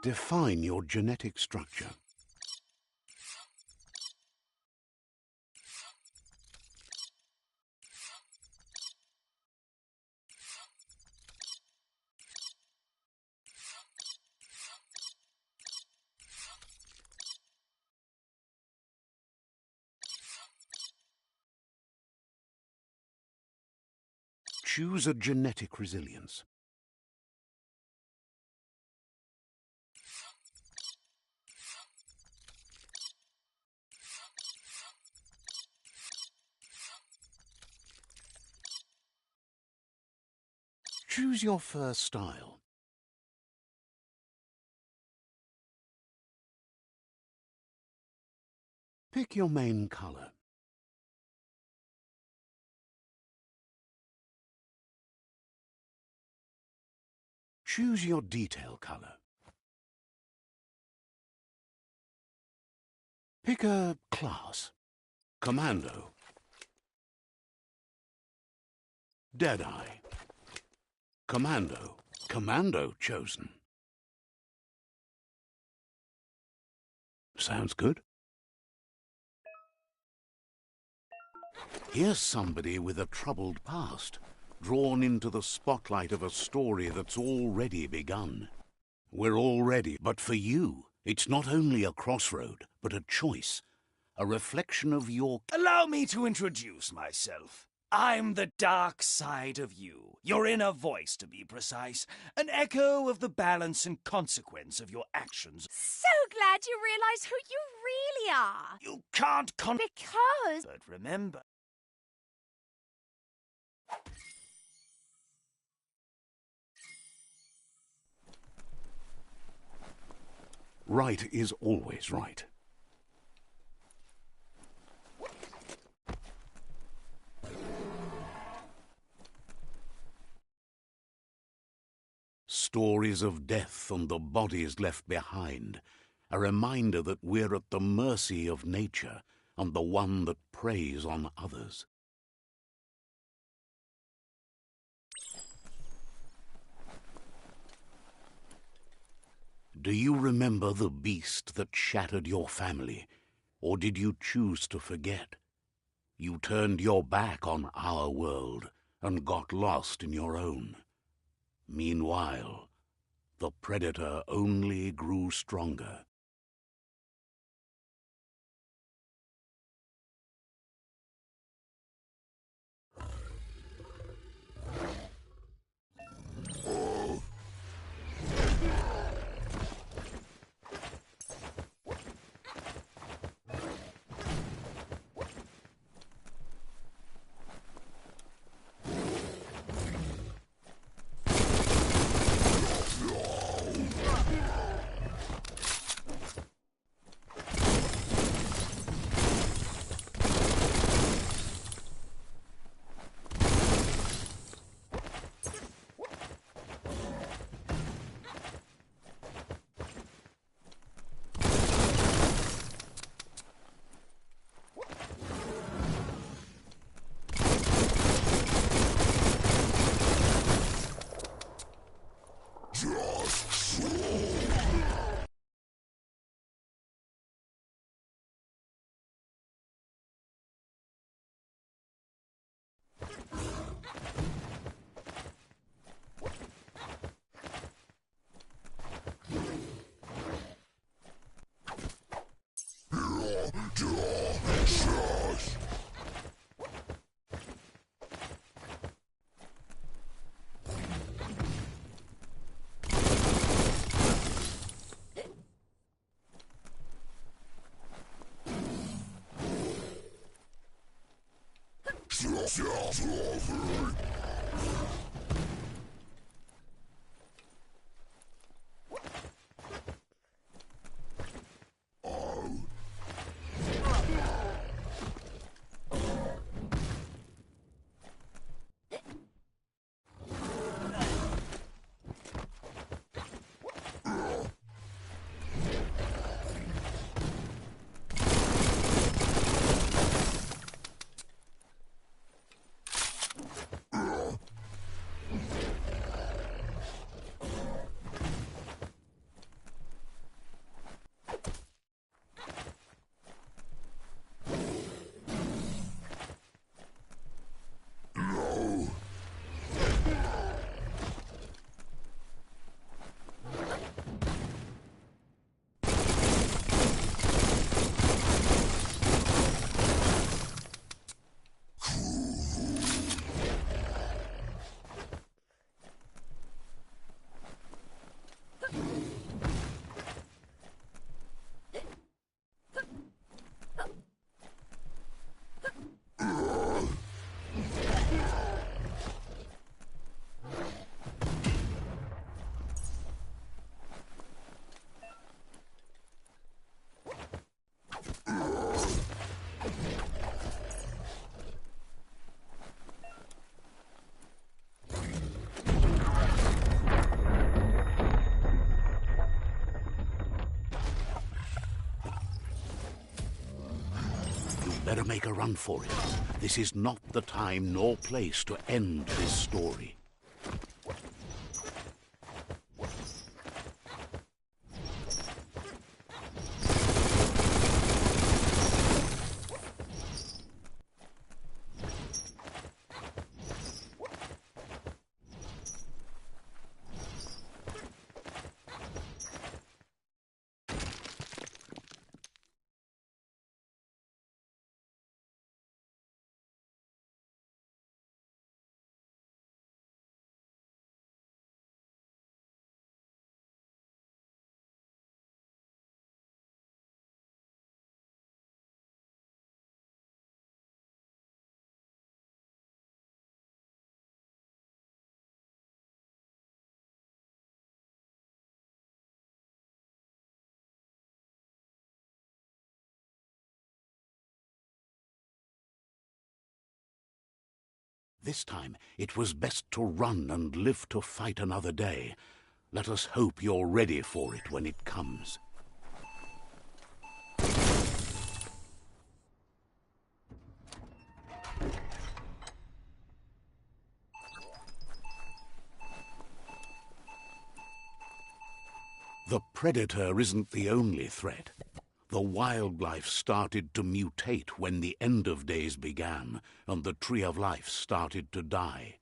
Define your genetic structure. Choose a genetic resilience. Choose your fur style. Pick your main color. Choose your detail color. Pick a class. Commando. Deadeye. Commando. Commando chosen. Sounds good. Here's somebody with a troubled past, drawn into the spotlight of a story that's already begun. We're all ready, but for you, it's not only a crossroad, but a choice, a reflection of your... Allow me to introduce myself. I'm the dark side of you, your inner voice, to be precise, an echo of the balance and consequence of your actions. So glad you realize who you really are. You can't Because... But remember... Right is always right. Stories of death and the bodies left behind, a reminder that we're at the mercy of nature and the one that preys on others. Do you remember the beast that shattered your family, or did you choose to forget? You turned your back on our world and got lost in your own. Meanwhile, the predator only grew stronger. Better make a run for it. This is not the time nor place to end this story. This time, it was best to run and live to fight another day. Let us hope you're ready for it when it comes. The predator isn't the only threat. The wildlife started to mutate when the end of days began, and the tree of life started to die.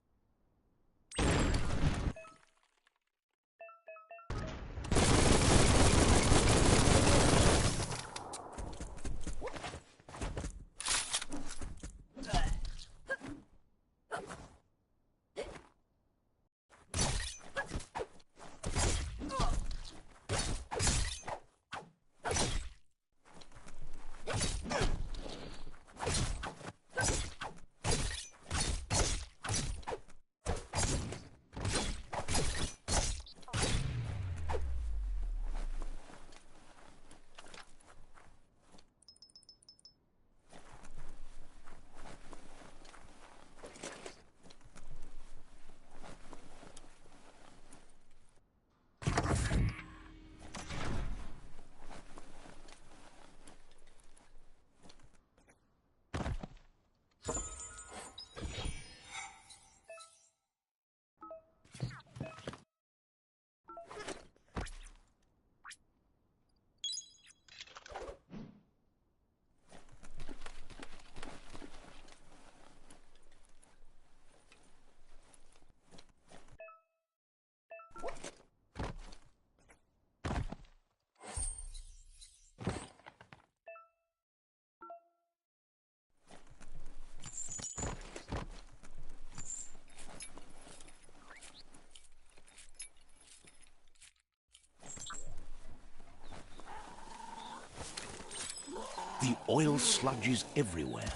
The oil sludge is everywhere.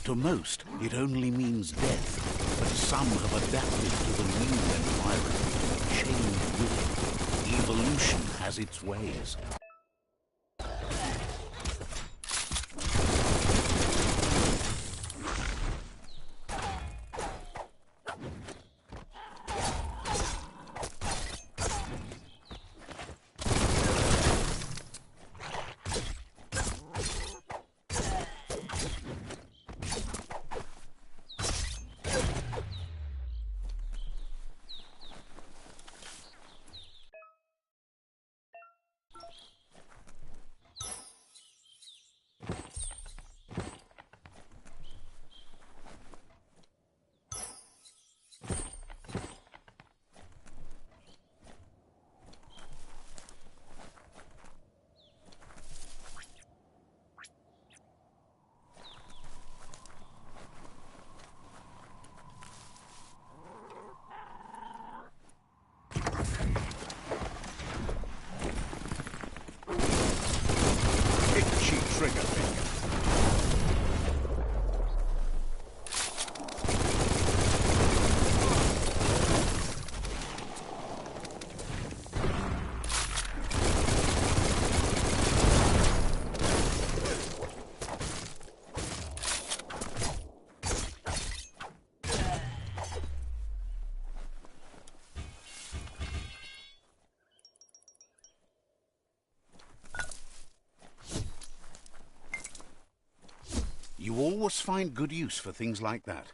To most, it only means death, but some have adapted to the new environment and changed with it. Evolution has its ways. You always find good use for things like that.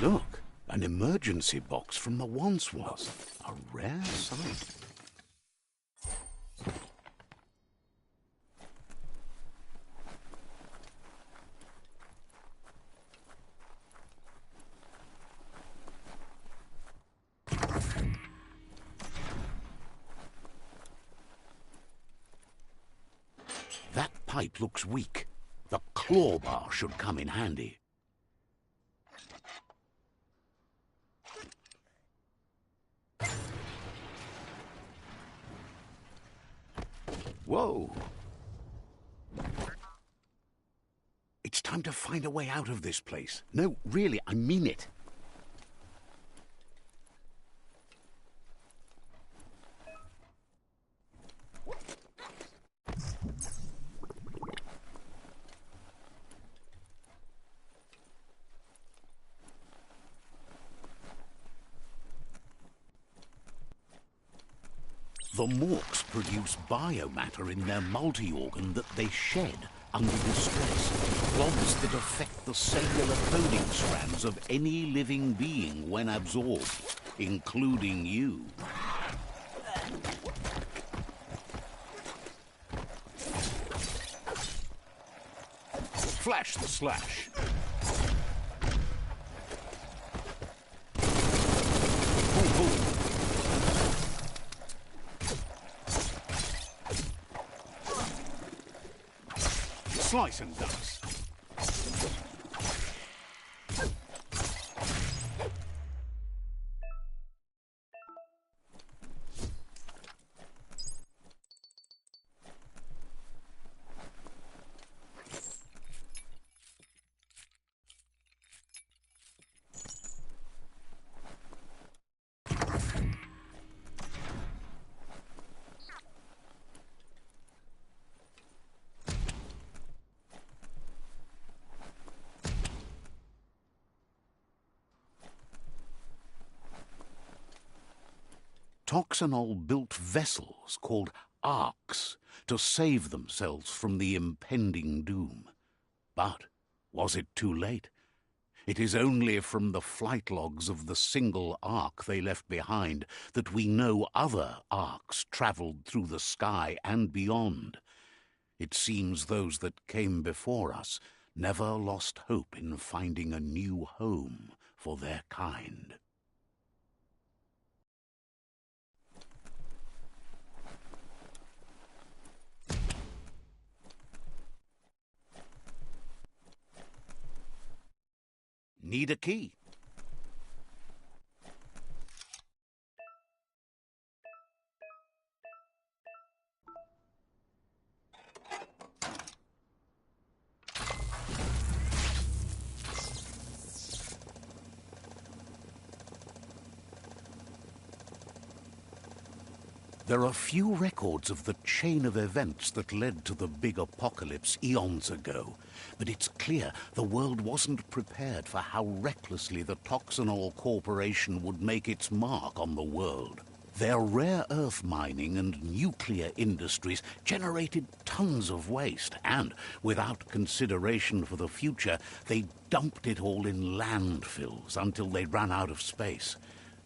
Look, an emergency box from the once was. A rare sight. That pipe looks weak. The claw bar should come in handy. Whoa! It's time to find a way out of this place. No, really, I mean it. The morks produce biomatter in their multi-organ that they shed under distress. Clogs that affect the cellular coding strands of any living being when absorbed, including you. Flash the slash. Boom, boom. Slice and dice. Toxanol built vessels called arks to save themselves from the impending doom. But was it too late? It is only from the flight logs of the single ark they left behind that we know other arks travelled through the sky and beyond. It seems those that came before us never lost hope in finding a new home for their kind. Need a key? There are few records of the chain of events that led to the big apocalypse eons ago, but it's clear the world wasn't prepared for how recklessly the Toxanol Corporation would make its mark on the world. Their rare earth mining and nuclear industries generated tons of waste, and, without consideration for the future, they dumped it all in landfills until they ran out of space.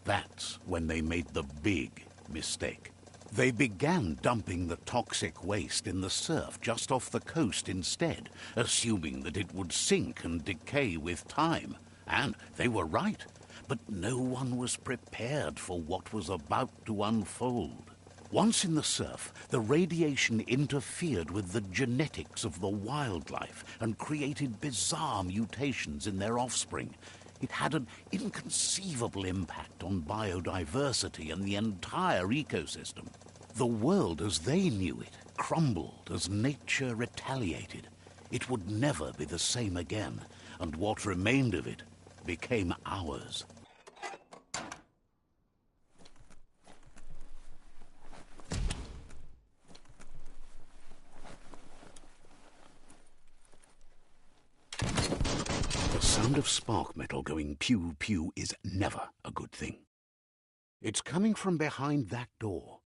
That's when they made the big mistake. They began dumping the toxic waste in the surf just off the coast instead, assuming that it would sink and decay with time. And they were right. But no one was prepared for what was about to unfold. Once in the surf, the radiation interfered with the genetics of the wildlife and created bizarre mutations in their offspring. It had an inconceivable impact on biodiversity and the entire ecosystem. The world as they knew it crumbled as nature retaliated. It would never be the same again, and what remained of it became ours. The sound of spark metal going pew-pew is never a good thing. It's coming from behind that door.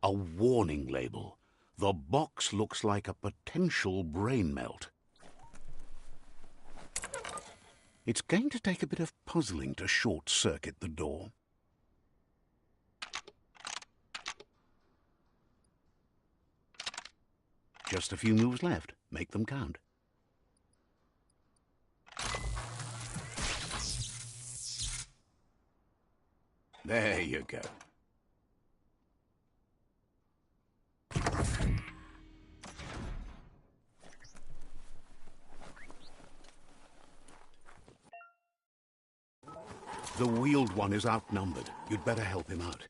A warning label. The box looks like a potential brain melt. It's going to take a bit of puzzling to short-circuit the door. Just a few moves left. Make them count. There you go. The wheeled one is outnumbered. You'd better help him out.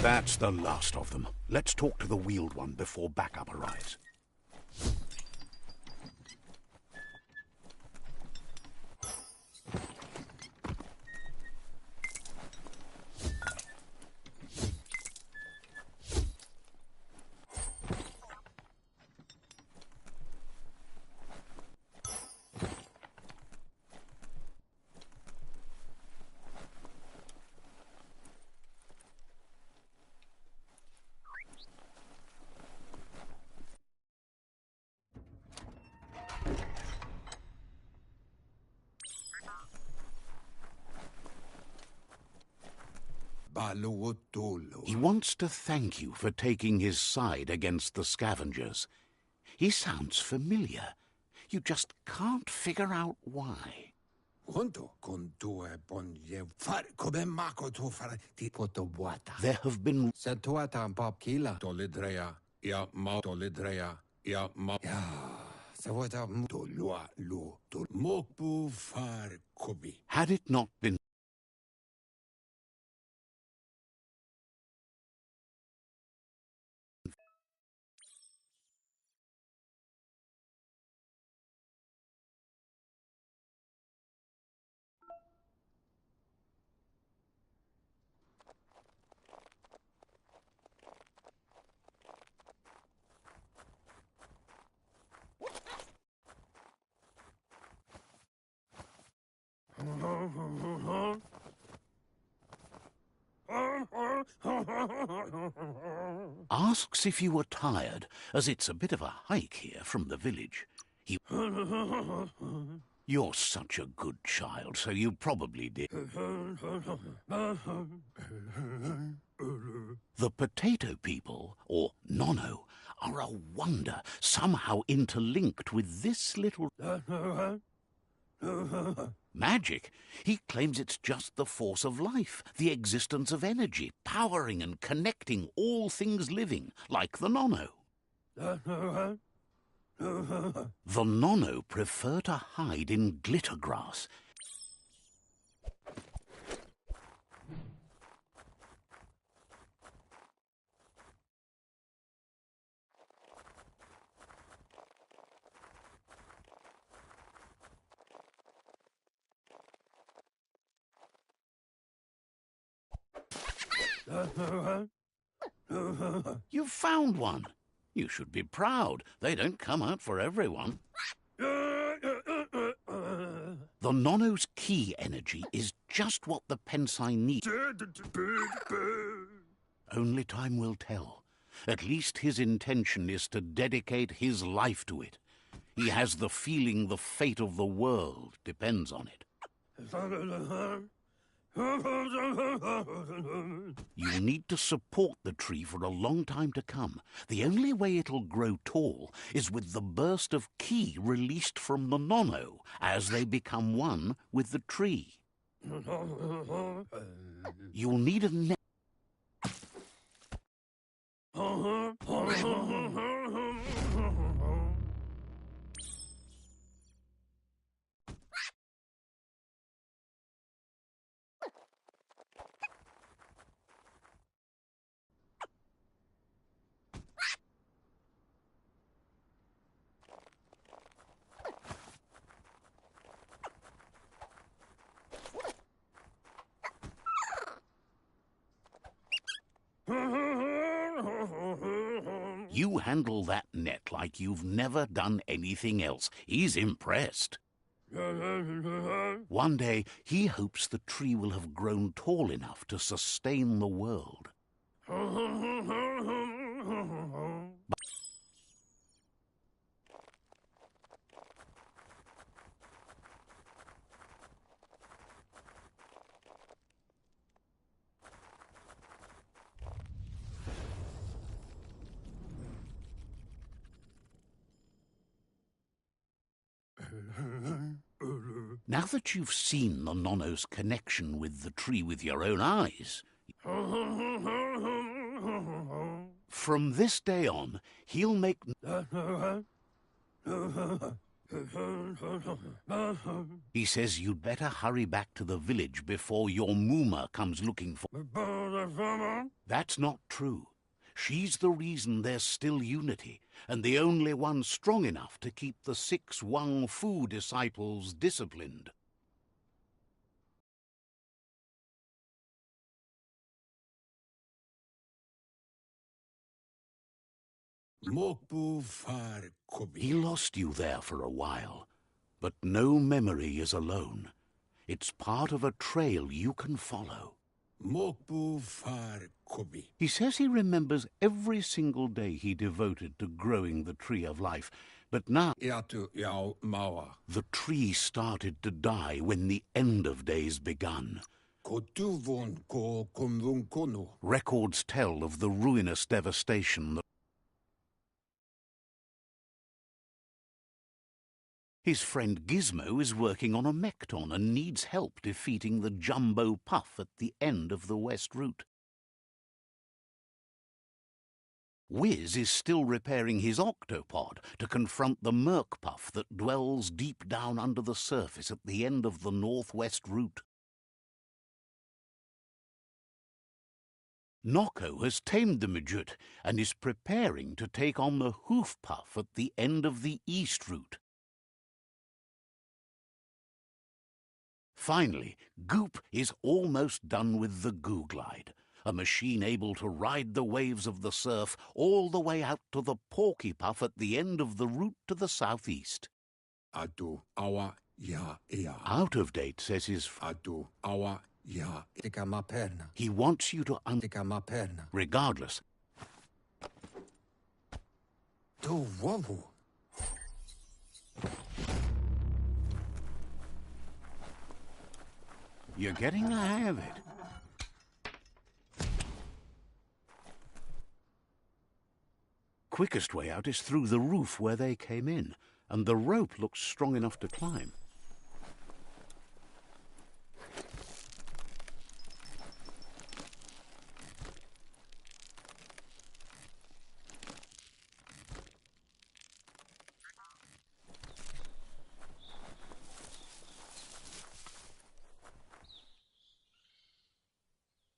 That's the last of them. Let's talk to the wheeled one before backup arrives. He wants to thank you for taking his side against the scavengers. He sounds familiar. You just can't figure out why. There have been... Had it not been Asks if you were tired, as it's a bit of a hike here from the village. You're such a good child, so you probably did. The potato people, or Nono, are a wonder, somehow interlinked with this little magic. He claims it's just the force of life, the existence of energy, powering and connecting all things living, like the Nono. The Nono prefer to hide in glitter grass. You've found one. You should be proud. They don't come out for everyone. The Nono's key energy is just what the Pensai needs. Only time will tell. At least his intention is to dedicate his life to it. He has the feeling the fate of the world depends on it. You need to support the tree for a long time to come. The only way it'll grow tall is with the burst of ki released from the Nono as they become one with the tree. You'll need a net. You handle that net like you've never done anything else. He's impressed. One day, he hopes the tree will have grown tall enough to sustain the world. Now that you've seen the Nono's connection with the tree with your own eyes, from this day on, he'll make... He says you'd better hurry back to the village before your Mooma comes looking for... That's not true. She's the reason there's still unity, and the only one strong enough to keep the 6 Wang Fu disciples disciplined. He lost you there for a while, but no memory is alone. It's part of a trail you can follow. He says he remembers every single day he devoted to growing the tree of life, but now the tree started to die when the end of days begun. Records tell of the ruinous devastation that his friend Gizmo is working on a Mekton and needs help defeating the Jumbo Puff at the end of the West Route. Wiz is still repairing his octopod to confront the Merc Puff that dwells deep down under the surface at the end of the Northwest Route. Noko has tamed the Midget and is preparing to take on the Hoof Puff at the end of the East Route. Finally, Goop is almost done with the Goo Glide, a machine able to ride the waves of the surf all the way out to the Porky Puff at the end of the route to the southeast. Out of date, says his Ja, ma perna. He wants you to Ma perna. regardless. Do wowo. You're getting the hang of it. Quickest way out is through the roof where they came in, and the rope looks strong enough to climb.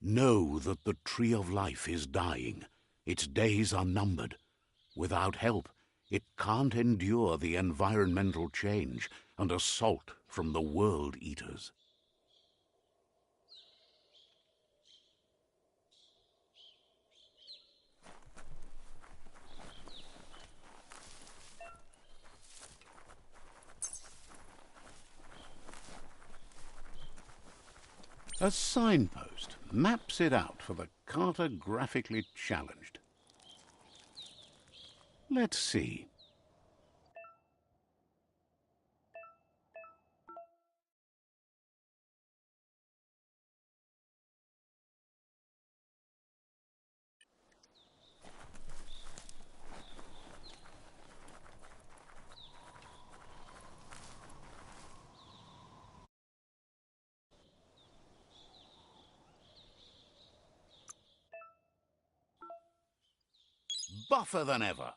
Know that the Tree of Life is dying. Its days are numbered. Without help, it can't endure the environmental change and assault from the World Eaters. A signpost maps it out for the cartographically challenged. Let's see. Buffer than ever.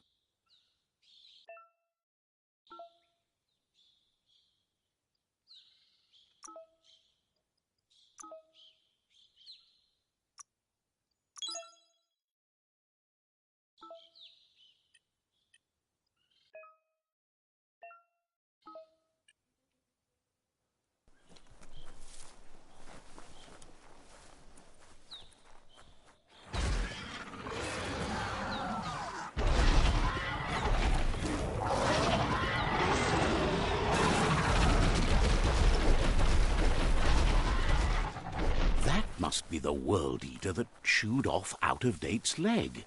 That must be the World Eater that chewed off Out-of-Date's leg.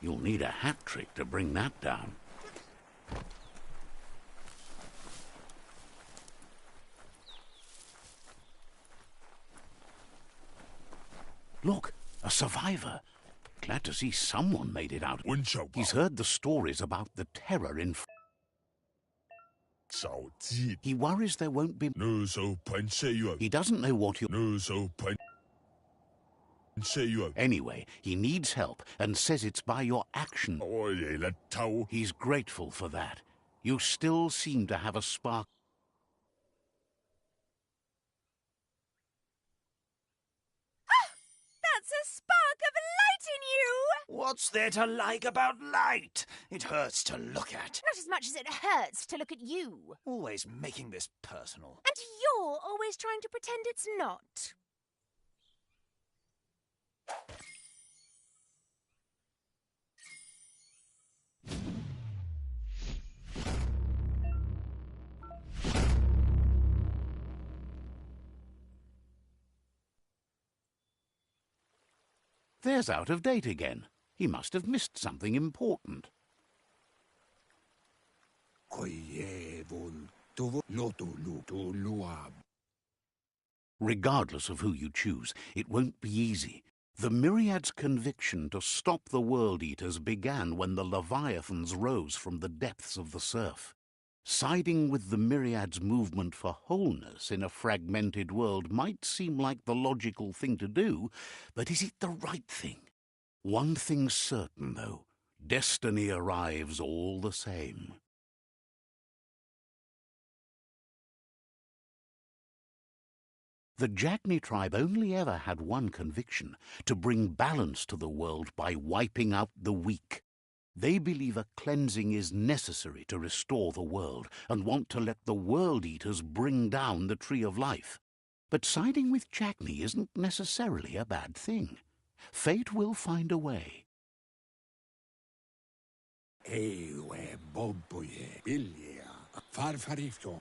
You'll need a hat trick to bring that down. Look, a survivor. Glad to see someone made it out. He's heard the stories about the terror in... He worries there won't be... He doesn't know what you... Anyway, he needs help and says it's by your action. He's grateful for that. You still seem to have a spark. That's a spark of light in you! What's there to like about light? It hurts to look at. Not as much as it hurts to look at you. Always making this personal. And you're always trying to pretend it's not. There's Out-of-Date again. He must have missed something important. Regardless of who you choose, it won't be easy. The Myriad's conviction to stop the World Eaters began when the Leviathans rose from the depths of the surf. Siding with the Myriad's movement for wholeness in a fragmented world might seem like the logical thing to do, but is it the right thing? One thing's certain, though. Destiny arrives all the same. The Jagni tribe only ever had one conviction: to bring balance to the world by wiping out the weak. They believe a cleansing is necessary to restore the world and want to let the World Eaters bring down the Tree of Life. But siding with Jagni isn't necessarily a bad thing. Fate will find a way. Ewe boboye ilya farfarifto.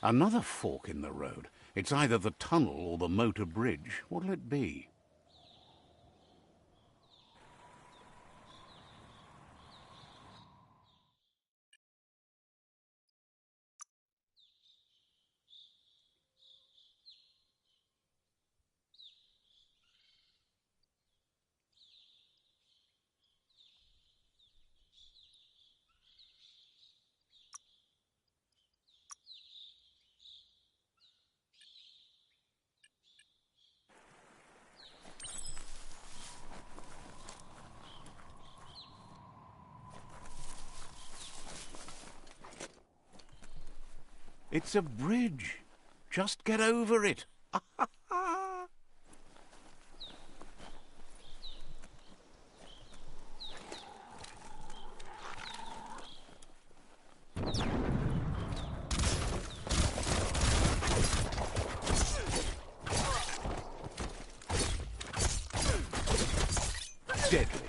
Another fork in the road. It's either the tunnel or the motor bridge. What'll it be? It's a bridge. Just get over it. Deadly.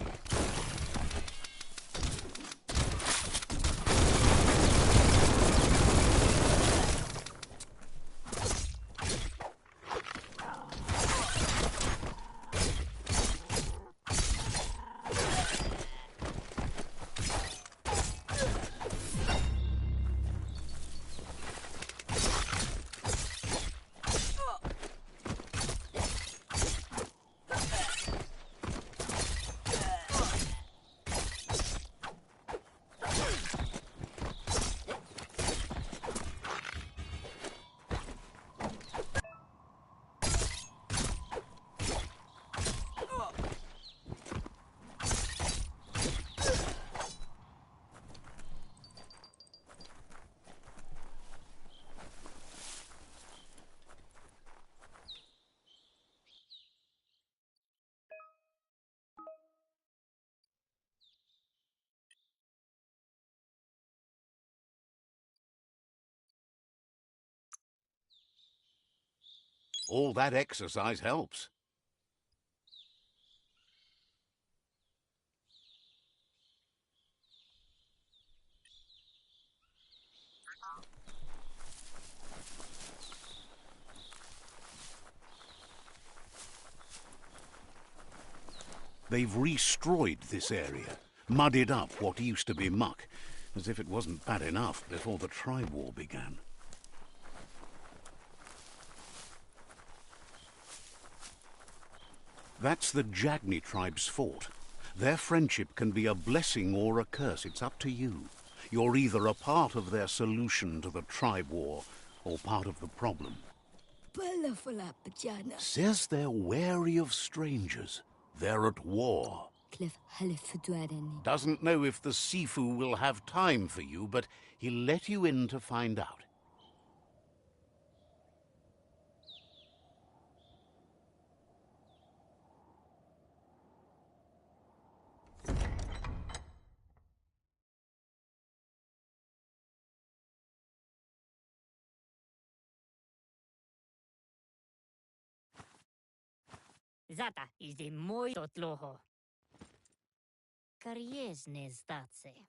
All that exercise helps. They've destroyed this area, muddied up what used to be muck, as if it wasn't bad enough before the tribe war began. That's the Jagni tribe's fort. Their friendship can be a blessing or a curse. It's up to you. You're either a part of their solution to the tribe war or part of the problem. Says they're wary of strangers. They're at war. Doesn't know if the Sifu will have time for you, but he'll let you in to find out. Zata is the moi totloho. Kariesne zdace.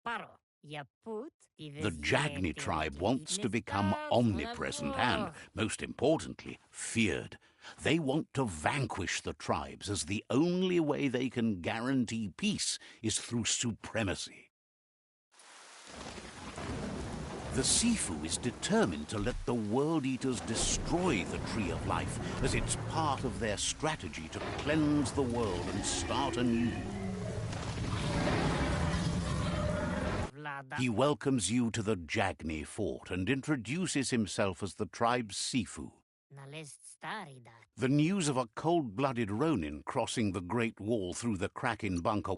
Paro, ya put The Jagni tribe wants to become omnipresent and, most importantly, feared. They want to vanquish the tribes, as the only way they can guarantee peace is through supremacy. The Sifu is determined to let the World Eaters destroy the Tree of Life, as it's part of their strategy to cleanse the world and start anew. He welcomes you to the Jagni fort and introduces himself as the tribe's Sifu. The news of a cold-blooded Ronin crossing the Great Wall through the crack in Bunker...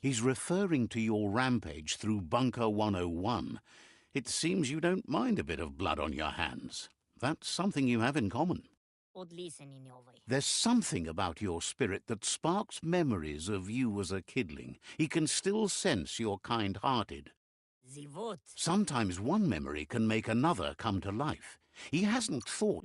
He's referring to your rampage through Bunker 101. It seems you don't mind a bit of blood on your hands. That's something you have in common. There's something about your spirit that sparks memories of you as a kidling. He can still sense you're kind-hearted. Sometimes one memory can make another come to life. He hasn't thought.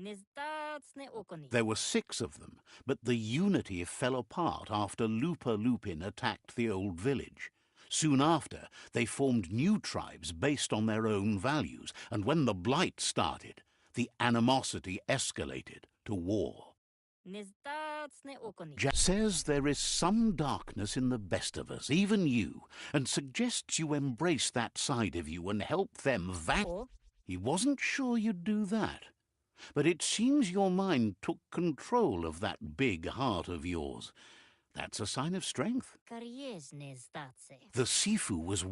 There were 6 of them, but the unity fell apart after Lupa Lupin attacked the old village. Soon after, they formed new tribes based on their own values, and when the Blight started, the animosity escalated to war. Jack says there is some darkness in the best of us, even you, and suggests you embrace that side of you and help them He wasn't sure you'd do that, but it seems your mind took control of that big heart of yours. That's a sign of strength. The Sifu was...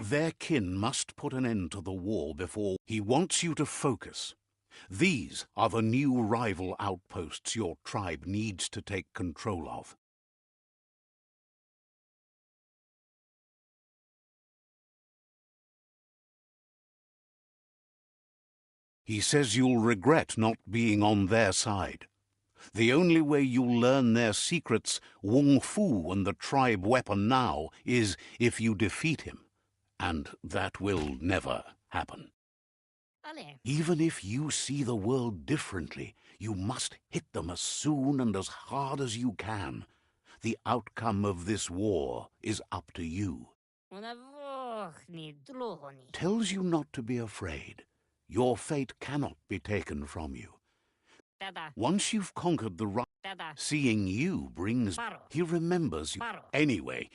Their kin must put an end to the war before... He wants you to focus. These are the new rival outposts your tribe needs to take control of. He says you'll regret not being on their side. The only way you'll learn their secrets, Wung Fu and the tribe weapon now, is if you defeat him. And that will never happen. Even if you see the world differently, you must hit them as soon and as hard as you can. The outcome of this war is up to you. Tells you not to be afraid. Your fate cannot be taken from you. Once you've conquered the right, seeing you brings... He remembers you. Anyway...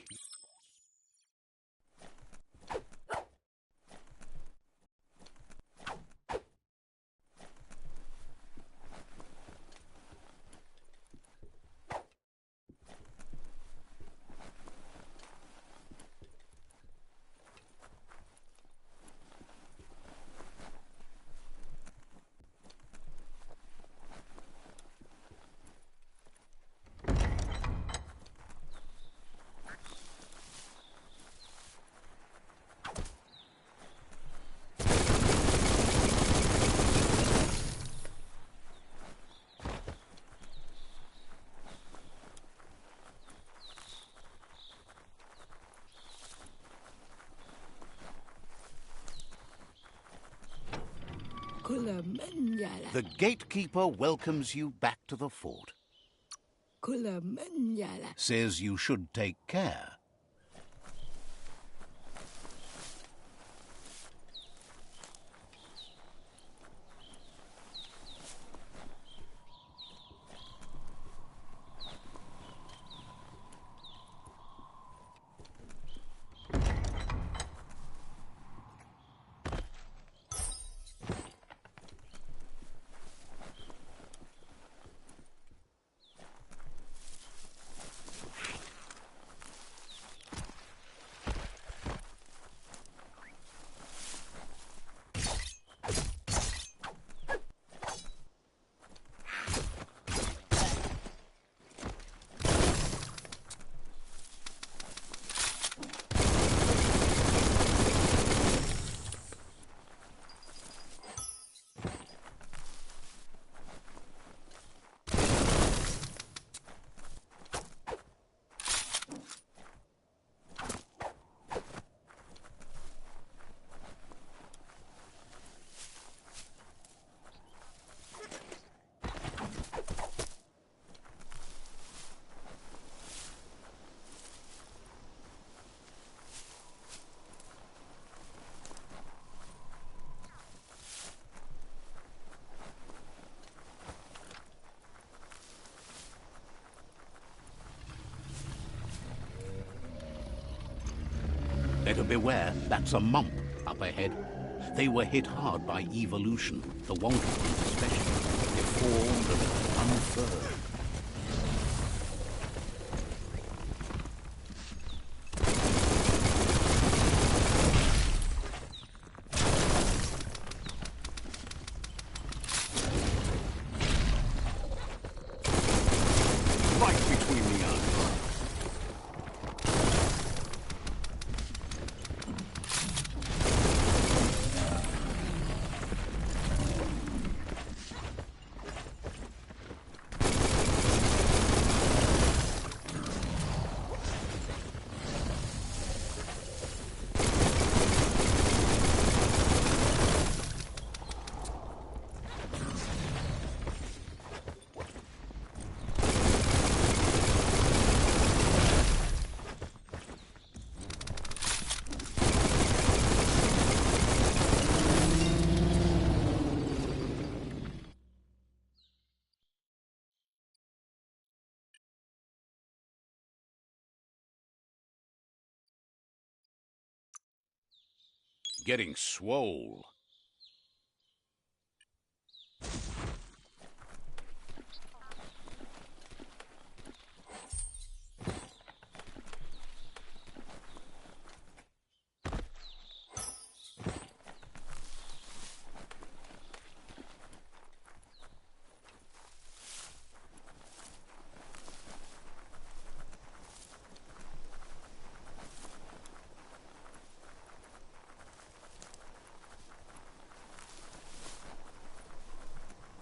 The gatekeeper welcomes you back to the fort. Says you should take care. Better beware, that's a mump up ahead. They were hit hard by evolution, the Wonka especially, deformed and unfurled. getting swole.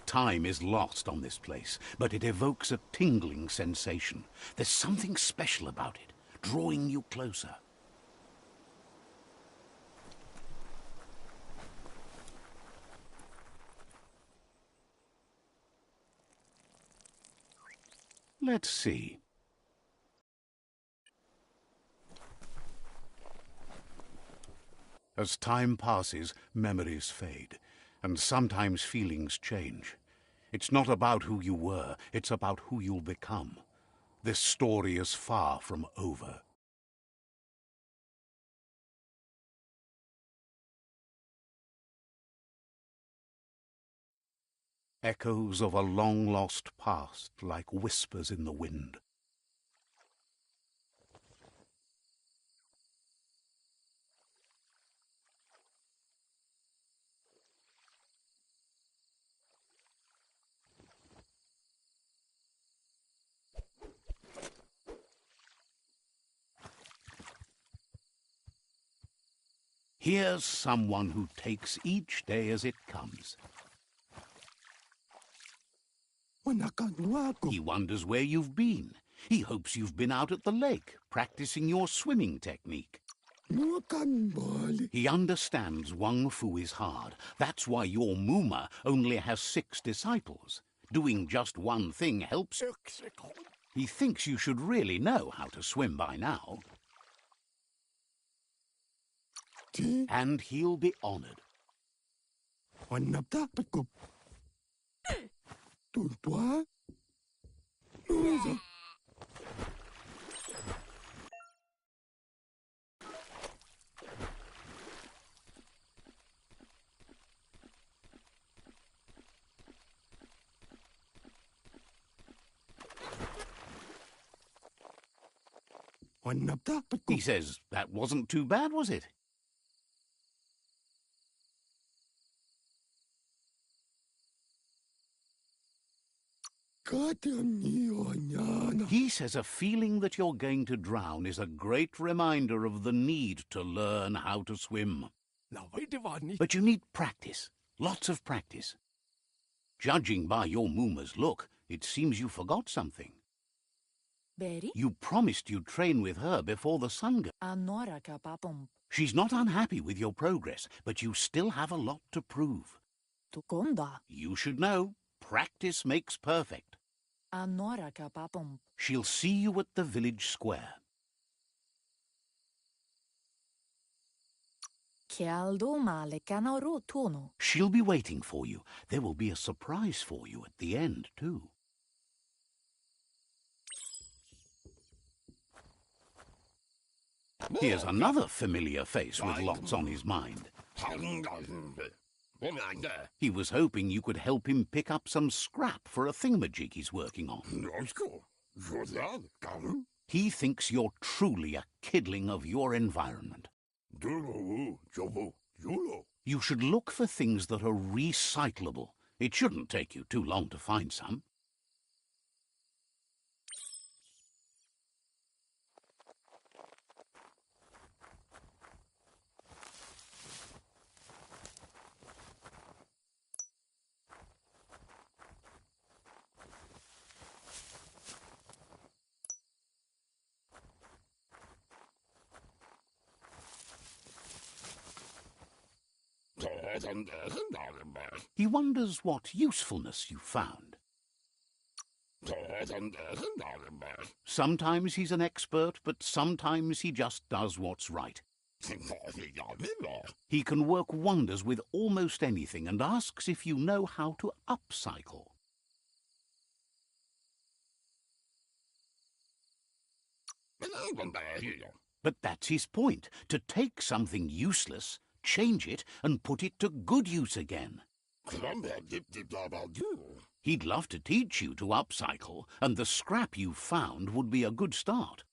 Time is lost on this place, but it evokes a tingling sensation. There's something special about it, drawing you closer. Let's see. As time passes, memories fade, and sometimes feelings change. It's not about who you were, it's about who you'll become. This story is far from over. Echoes of a long-lost past, like whispers in the wind. Here's someone who takes each day as it comes. He wonders where you've been. He hopes you've been out at the lake, practicing your swimming technique. He understands Wang Fu is hard. That's why your Muma only has 6 disciples. Doing just one thing helps. He thinks you should really know how to swim by now. And he'll be honored. He says, that wasn't too bad, was it? He says a feeling that you're going to drown is a great reminder of the need to learn how to swim. But you need practice, lots of practice. Judging by your Muma's look, it seems you forgot something. You promised you'd train with her before the sun goes. She's not unhappy with your progress, but you still have a lot to prove. You should know, practice makes perfect. She'll see you at the village square. She'll be waiting for you. There will be a surprise for you at the end, too. Here's another familiar face with lots on his mind. He was hoping you could help him pick up some scrap for a thingamajig he's working on. He thinks you're truly a kidling of your environment. You should look for things that are recyclable. It shouldn't take you too long to find some. He wonders what usefulness you found. Sometimes he's an expert, but sometimes he just does what's right. He can work wonders with almost anything and asks if you know how to upcycle. But that's his point. To take something useless, change it and put it to good use again. He'd love to teach you to upcycle, and the scrap you found would be a good start.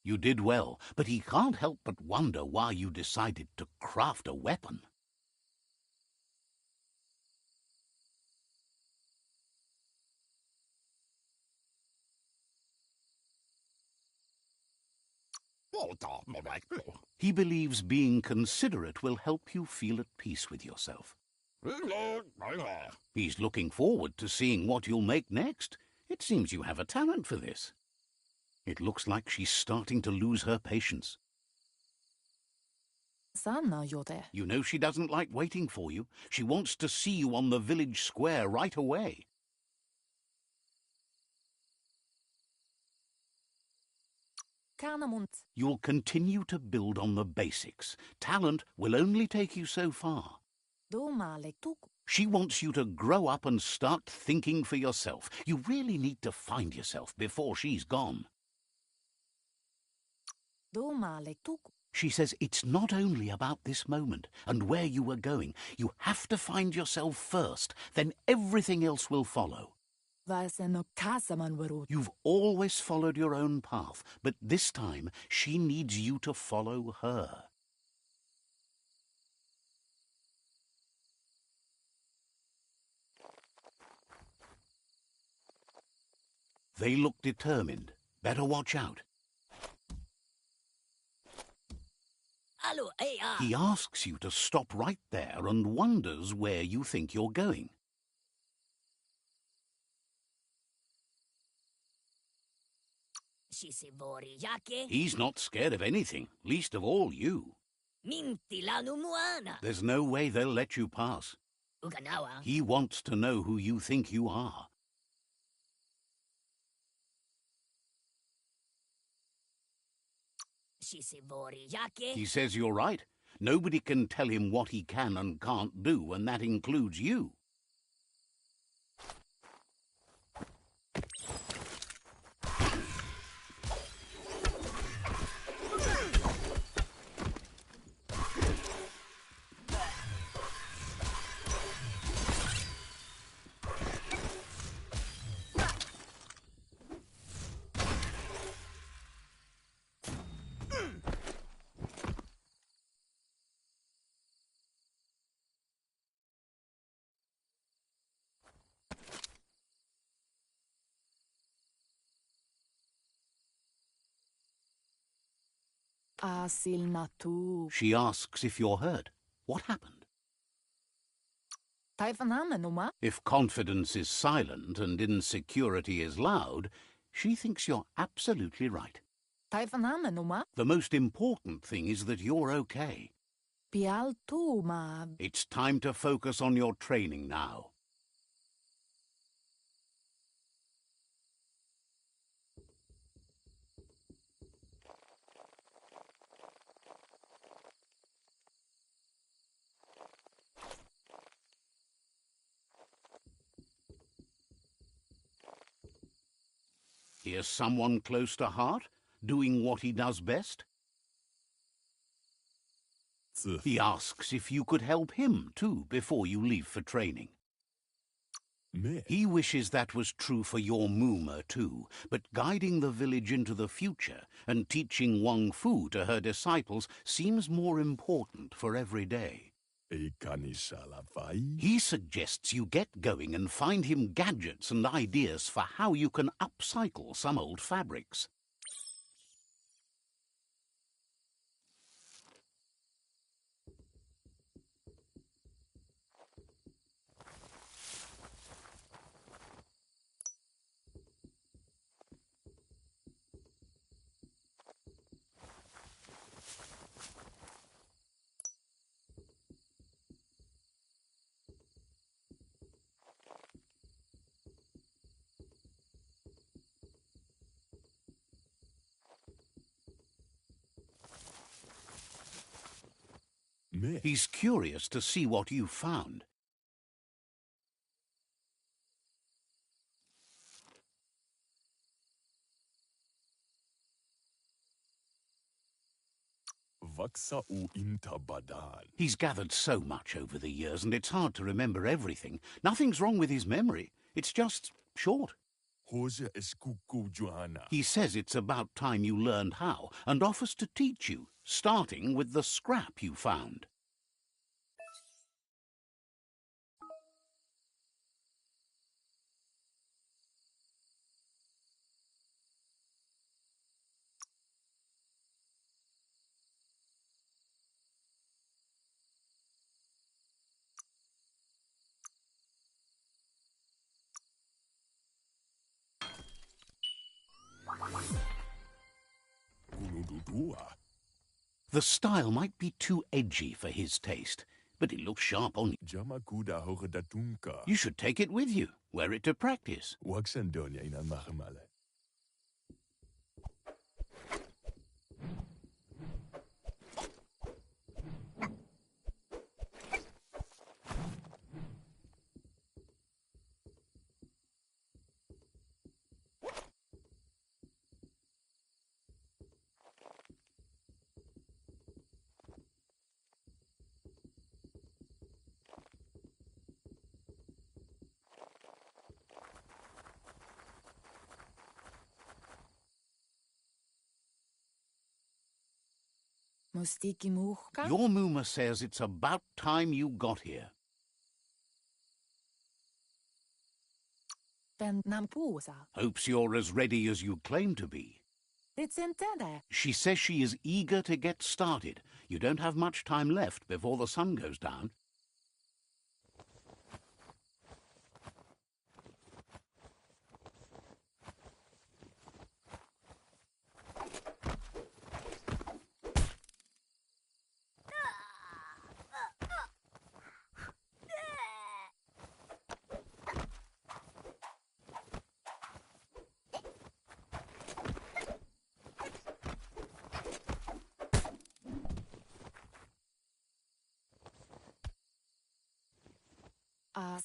You did well, but he can't help but wonder why you decided to craft a weapon. He believes being considerate will help you feel at peace with yourself. He's looking forward to seeing what you'll make next. It seems you have a talent for this. It looks like she's starting to lose her patience. You know she doesn't like waiting for you. She wants to see you on the village square right away. You'll continue to build on the basics. Talent will only take you so far. She wants you to grow up and start thinking for yourself. You really need to find yourself before she's gone. She says it's not only about this moment and where you are going. You have to find yourself first, then everything else will follow. You've always followed your own path, but this time she needs you to follow her. They look determined. Better watch out. He asks you to stop right there and wonders where you think you're going. He's not scared of anything, least of all you. There's no way they'll let you pass. He wants to know who you think you are. He says you're right. Nobody can tell him what he can and can't do, and that includes you. She asks if you're hurt. What happened? If confidence is silent and insecurity is loud, she thinks you're absolutely right. The most important thing is that you're okay. It's time to focus on your training now. Here's someone close to heart, doing what he does best. He asks if you could help him, too, before you leave for training. He wishes that was true for your Mooma, too, but guiding the village into the future and teaching Wang Fu to her disciples seems more important for every day. He suggests you get going and find him gadgets and ideas for how you can upcycle some old fabrics. me. He's curious to see what you found. Vaksa u inta badan. He's gathered so much over the years, and it's hard to remember everything. Nothing's wrong with his memory. It's just short. Hoja eskuku Johanna. He says it's about time you learned how, and offers to teach you, starting with the scrap you found. Kunududua. The style might be too edgy for his taste, but it looks sharp on you. Jamakuda hogedatunka. You should take it with you, wear it to practice. Waksandonia inan mahamale. Mustiki muhka? Your Muma says it's about time you got here. Ben nampusa. Hopes you're as ready as you claim to be. Ritsentede. She says she is eager to get started. You don't have much time left before the sun goes down.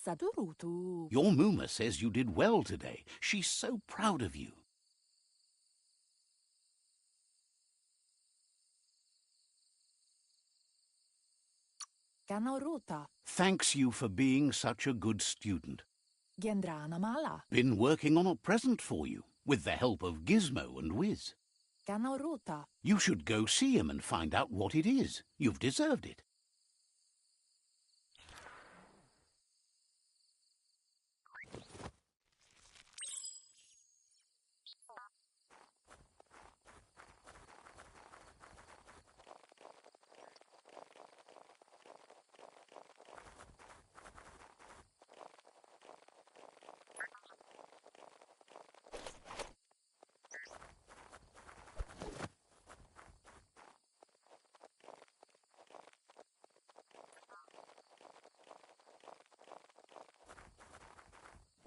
Sadurutu. Your Muma says you did well today. She's so proud of you. Kanoruta. Thanks you for being such a good student. Gendrana mala. Been working on a present for you, with the help of Gizmo and Wiz. Kanoruta. You should go see him and find out what it is. You've deserved it.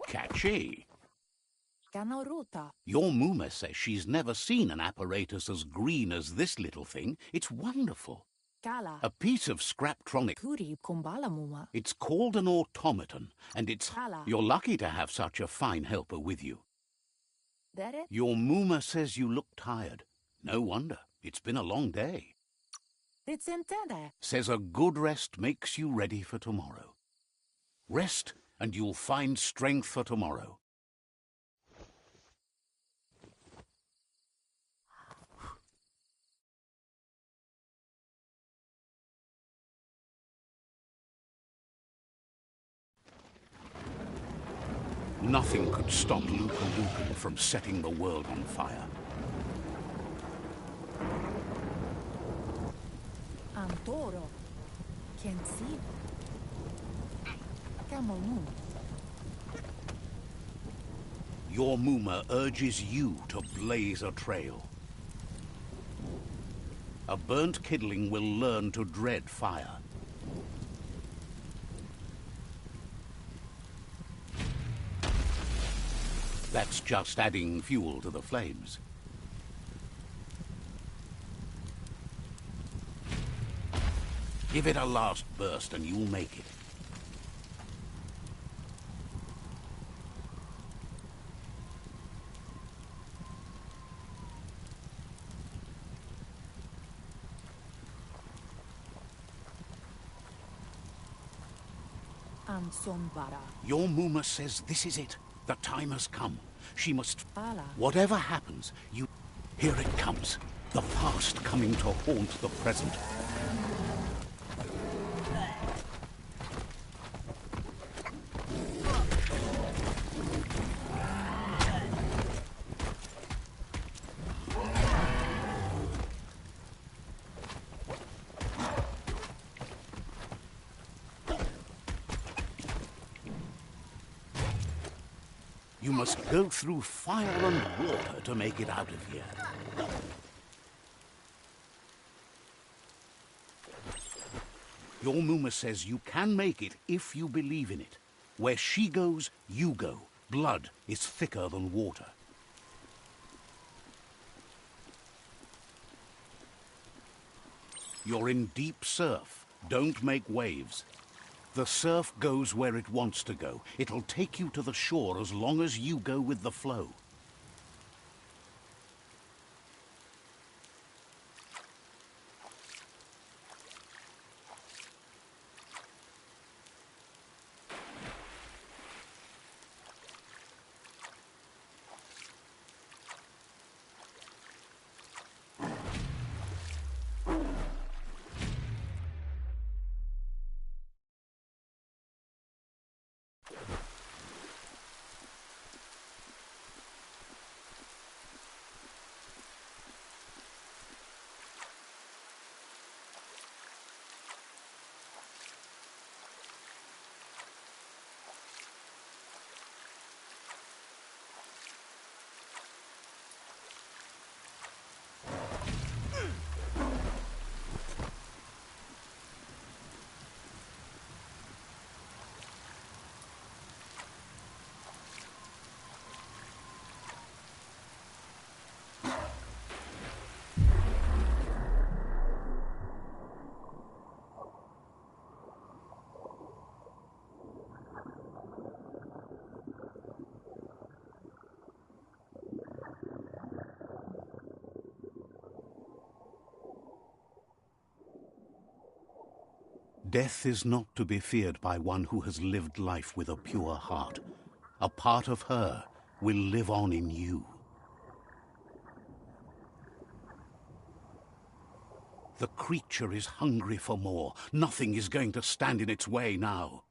Catchy. Kanoruta. Your Muma says she's never seen an apparatus as green as this little thing. It's wonderful. Kala. A piece of scraptronic. Kuri kumbala muma. It's called an automaton, and it's... Kala. You're lucky to have such a fine helper with you. Dere. Your Muma says you look tired. No wonder. It's been a long day. Ritsentede. Says a good rest makes you ready for tomorrow. Rest, and you'll find strength for tomorrow. Nothing could stop Luka Lupin from setting the world on fire. Antoro. Kensi. Kamomu. Your Muma urges you to blaze a trail. A burnt kidling will learn to dread fire. That's just adding fuel to the flames. Give it a last burst and you'll make it. Sombara. Your Muma says this is it. The time has come. She must... Alaa. Whatever happens, you... Here it comes. The past coming to haunt the present. You must go through fire and water to make it out of here. Your Muma says you can make it if you believe in it. Where she goes, you go. Blood is thicker than water. You're in deep surf. Don't make waves. The surf goes where it wants to go. It'll take you to the shore as long as you go with the flow. Death is not to be feared by one who has lived life with a pure heart. A part of her will live on in you. The creature is hungry for more. Nothing is going to stand in its way now.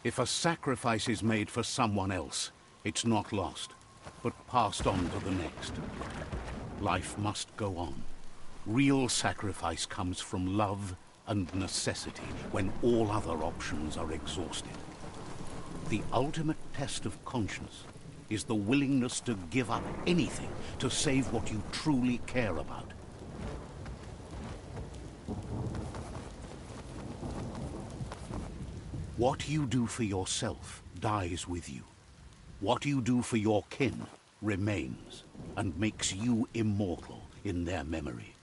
If a sacrifice is made for someone else, it's not lost, but passed on to the next. Life must go on. Real sacrifice comes from love and necessity when all other options are exhausted. The ultimate test of conscience is the willingness to give up anything to save what you truly care about. What you do for yourself dies with you. What you do for your kin remains and makes you immortal in their memory.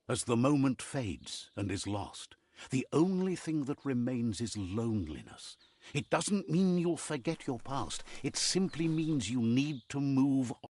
As the moment fades and is lost, the only thing that remains is loneliness. It doesn't mean you'll forget your past. It simply means you need to move on.